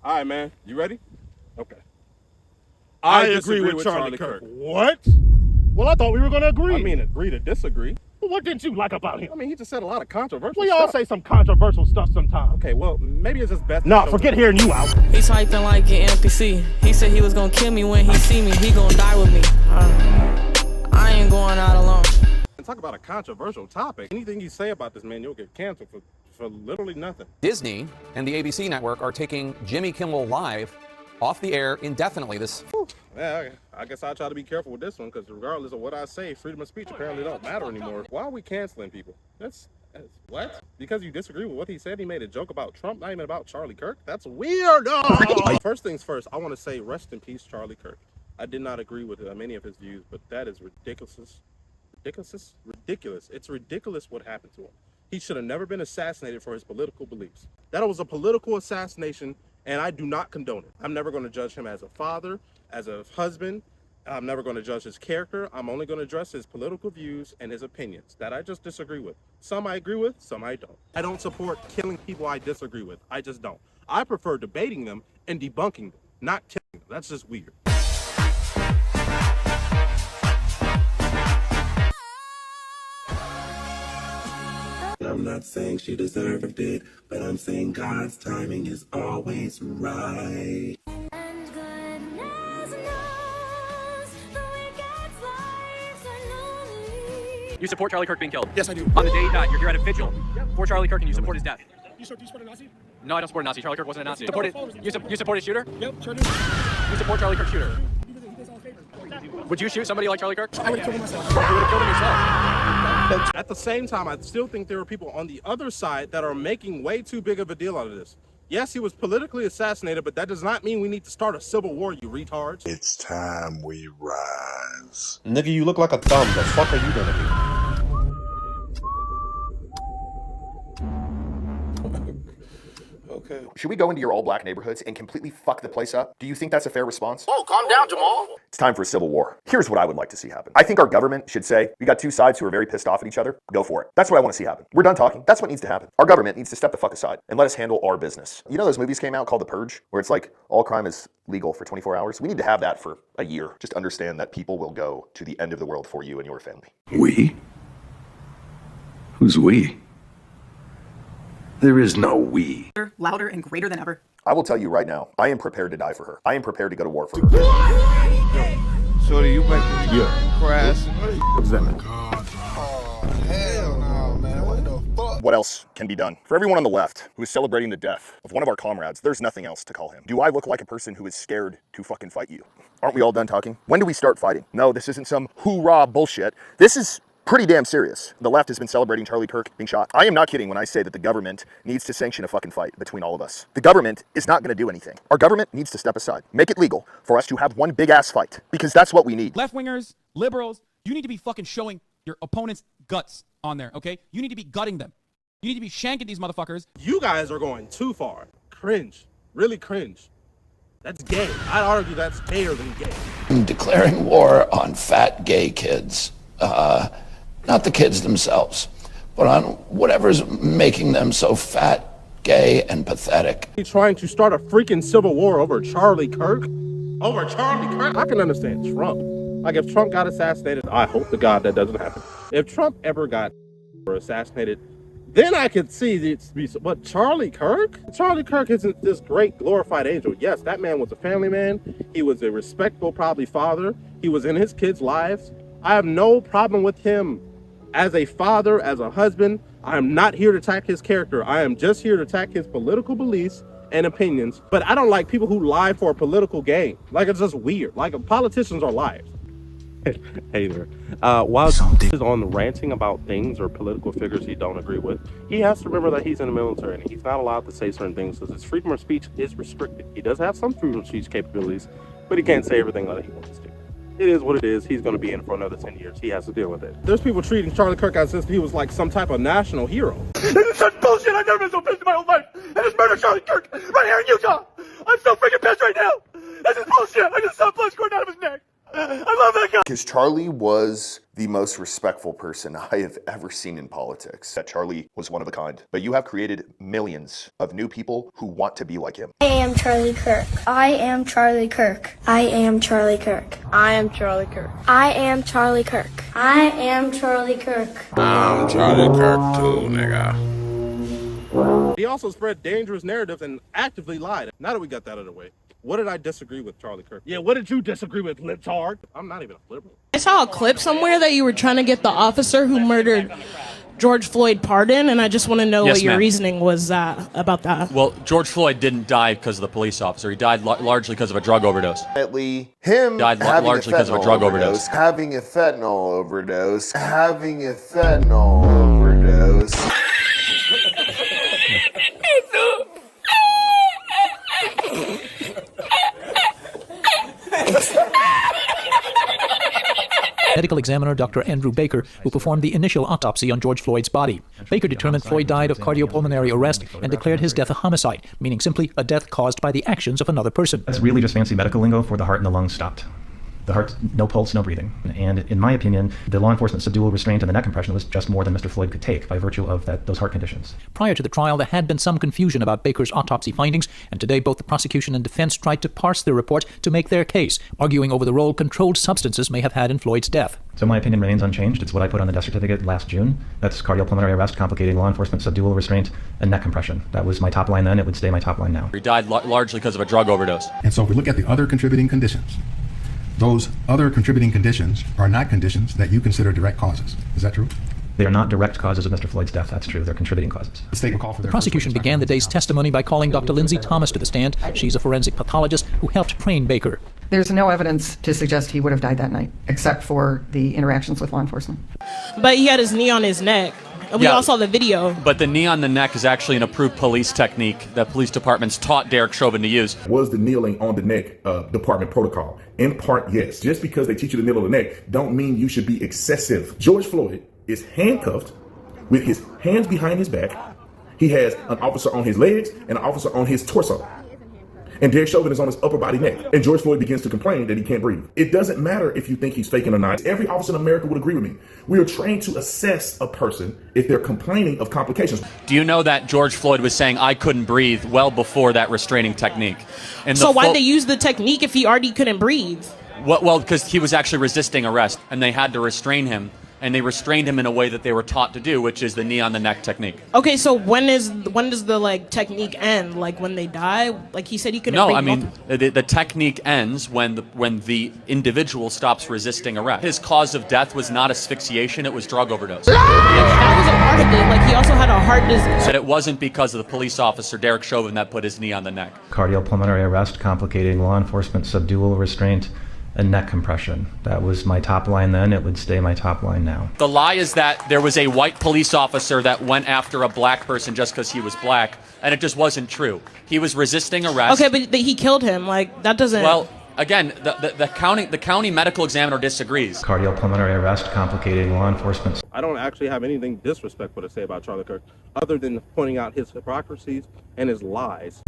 All right, man. You ready? Okay. I agree with Charlie Kirk. What? Well, I thought we were going to agree. I mean, agree to disagree. Well, what didn't you like about him? I mean, he just said a lot of controversial We stuff. all say some controversial stuff sometimes. Okay, well, maybe it's just best. Nah, forget hearing you out. He's hyping like an NPC. He said he was gonna kill me when he see me. He gonna die with me. I ain't going out alone. And talk about a controversial topic. Anything you say about this man, you'll get canceled for literally nothing. Disney and the ABC network are taking Jimmy Kimmel Live off the air indefinitely. Yeah, I guess I'll try to be careful with this one, because regardless of what I say, freedom of speech apparently don't matter anymore. Why are we canceling people? That's what? Because you disagree with what he said? He made a joke about Trump, not even about Charlie Kirk? That's weird. First things first, I want to say rest in peace, Charlie Kirk. I did not agree with many of his views, but that is ridiculous. Ridiculous. It's ridiculous what happened to him. He should have never been assassinated for his political beliefs. That was a political assassination, and I do not condone it. I'm never going to judge him as a father, as a husband. I'm never going to judge his character. I'm only going to address his political views and his opinions that I just disagree with. Some I agree with, some I don't. I don't support killing people I disagree with. I just don't. I prefer debating them and debunking them, not killing them. That's just weird. I'm not saying she deserved it, but I'm saying God's timing is always right. And goodness knows the wicked's lives are lonely. You support Charlie Kirk being killed? Yes, I do. On the day he died, you're here at a vigil for Charlie Kirk and you support his death. You support a Nazi? No, I don't support a Nazi. Charlie Kirk wasn't a Nazi. You support his shooter? Yep, sure do. You support Charlie Kirk's shooter? He does all favors. Would you shoot somebody like Charlie Kirk? I would have killed him myself. You would have killed him yourself. At the same time, I still think there are people on the other side that are making way too big of a deal out of this. Yes, he was politically assassinated, but that does not mean we need to start a civil war, you retards. It's time we rise. Nigga, you look like a thumb. The fuck are you gonna do? Okay. Should we go into your all-black neighborhoods and completely fuck the place up? Do you think that's a fair response? Oh, calm down, Jamal. It's time for a civil war. Here's what I would like to see happen. I think our government should say, we got two sides who are very pissed off at each other. Go for it. That's what I want to see happen. We're done talking. That's what needs to happen. Our government needs to step the fuck aside and let us handle our business. You know those movies came out called The Purge, where it's like all crime is legal for 24 hours? We need to have that for a year. Just understand that people will go to the end of the world for you and your family. We? Who's we? There is no we. Louder and greater than ever. I will tell you right now, I am prepared to die for her. I am prepared to go to war for her. So do you make crass? What's that mean? Oh, hell no, man. What the fuck? What else can be done? For everyone on the left who is celebrating the death of one of our comrades, there's nothing else to call him. Do I look like a person who is scared to fucking fight you? Aren't we all done talking? When do we start fighting? No, this isn't some hoorah bullshit. This is pretty damn serious. The left has been celebrating Charlie Kirk being shot. I am not kidding when I say that the government needs to sanction a fucking fight between all of us. The government is not going to do anything. Our government needs to step aside. Make it legal for us to have one big ass fight, because that's what we need. Left-wingers, liberals, you need to be fucking showing your opponent's guts on there, okay? You need to be gutting them. You need to be shanking these motherfuckers. You guys are going too far. Cringe. Really cringe. That's gay. I'd argue that's gayer than gay. I'm declaring war on fat gay kids. Not the kids themselves, but on whatever's making them so fat, gay, and pathetic. He's trying to start a freaking civil war over Charlie Kirk? Over Charlie Kirk? I can understand Trump. Like, if Trump got assassinated, I hope to God that doesn't happen. If Trump ever got assassinated, then I could see it be. But Charlie Kirk? Charlie Kirk isn't this great glorified angel. Yes, that man was a family man. He was a respectable, probably father. He was in his kids' lives. I have no problem with him as a father, as a husband. I am not here to attack his character. I am just here to attack his political beliefs and opinions. But I don't like people who lie for a political gain. Like, it's just weird. Like, politicians are liars. Hey there. While he's on ranting about things or political figures he don't agree with, he has to remember that he's in the military and he's not allowed to say certain things because his freedom of speech is restricted. He does have some freedom of speech capabilities, but he can't say everything that he wants to. It is what it is. He's going to be in for another 10 years. He has to deal with it. There's people treating Charlie Kirk as if he was like some type of national hero. This is such bullshit. I've never been so pissed in my whole life. I just murdered Charlie Kirk right here in Utah. I'm so freaking pissed right now. This is bullshit. I just saw blood squirting out of his neck. I love that guy. Because Charlie was the most respectful person I have ever seen in politics. That Charlie was one of a kind. But you have created millions of new people who want to be like him. I am Charlie Kirk. I am Charlie Kirk. I am Charlie Kirk. I am Charlie Kirk. I am Charlie Kirk. I am Charlie Kirk. I'm Charlie Kirk too, nigga. He also spread dangerous narratives and actively lied. Now that we got that out of the way, what did I disagree with Charlie Kirk? Yeah, what did you disagree with, libtard? I'm not even a liberal. I saw a clip somewhere that you were trying to get the officer who murdered George Floyd pardoned, and I just want to know what your reasoning was about that. Well, George Floyd didn't die because of the police officer. He died largely because of a drug overdose. Him died largely because of a drug overdose. Having a fentanyl overdose. Having a fentanyl overdose. Medical examiner Dr. Andrew Baker, who performed the initial autopsy on George Floyd's body. Baker determined Floyd died of cardiopulmonary arrest and declared his death a homicide, meaning simply a death caused by the actions of another person. That's really just fancy medical lingo for the heart and the lungs stopped. The heart, no pulse, no breathing. And in my opinion, the law enforcement subdual restraint and the neck compression was just more than Mr. Floyd could take by virtue of those heart conditions. Prior to the trial, there had been some confusion about Baker's autopsy findings, and today both the prosecution and defense tried to parse the report to make their case, arguing over the role controlled substances may have had in Floyd's death. So my opinion remains unchanged. It's what I put on the death certificate last June. That's cardiopulmonary arrest, complicating law enforcement subdual restraint, and neck compression. That was my top line then. It would stay my top line now. He died largely because of a drug overdose. And so if we look at the other contributing conditions, those other contributing conditions are not conditions that you consider direct causes. Is that true? They are not direct causes of Mr. Floyd's death. That's true. They're contributing causes. The prosecution began the day's testimony by calling Dr. Lindsay Thomas to the stand. She's a forensic pathologist who helped train Baker. There's no evidence to suggest he would have died that night, except for the interactions with law enforcement. But he had his knee on his neck. We all saw the video. But the knee on the neck is actually an approved police technique that police departments taught Derek Chauvin to use. Was the kneeling on the neck department protocol? In part, yes. Just because they teach you to kneel on the neck don't mean you should be excessive. George Floyd is handcuffed with his hands behind his back. He has an officer on his legs and an officer on his torso. And Derek Chauvin is on his upper body neck. And George Floyd begins to complain that he can't breathe. It doesn't matter if you think he's faking or not. Every officer in America would agree with me. We are trained to assess a person if they're complaining of complications. Do you know that George Floyd was saying, I couldn't breathe, well before that restraining technique? And so why'd they use the technique if he already couldn't breathe? Well, because he was actually resisting arrest, and they had to restrain him. And they restrained him in a way that they were taught to do, which is the knee on the neck technique. Okay, so when does the technique end? Like when they die? Like he said he couldn't. No, I mean the technique ends when the individual stops resisting arrest. His cause of death was not asphyxiation; it was drug overdose. That was a part of it. Like he also had a heart disease. But it wasn't because of the police officer Derek Chauvin that put his knee on the neck. Cardiopulmonary arrest, complicating law enforcement subdual restraint, and neck compression. That was my top line then. It would stay my top line now. The lie is that there was a white police officer that went after a black person just because he was black, and it just wasn't true. He was resisting arrest. Okay, but he killed him. Like that doesn't. Well, again, the county medical examiner disagrees. Cardiopulmonary arrest, complicating law enforcement. I don't actually have anything disrespectful to say about Charlie Kirk, other than pointing out his hypocrisies and his lies.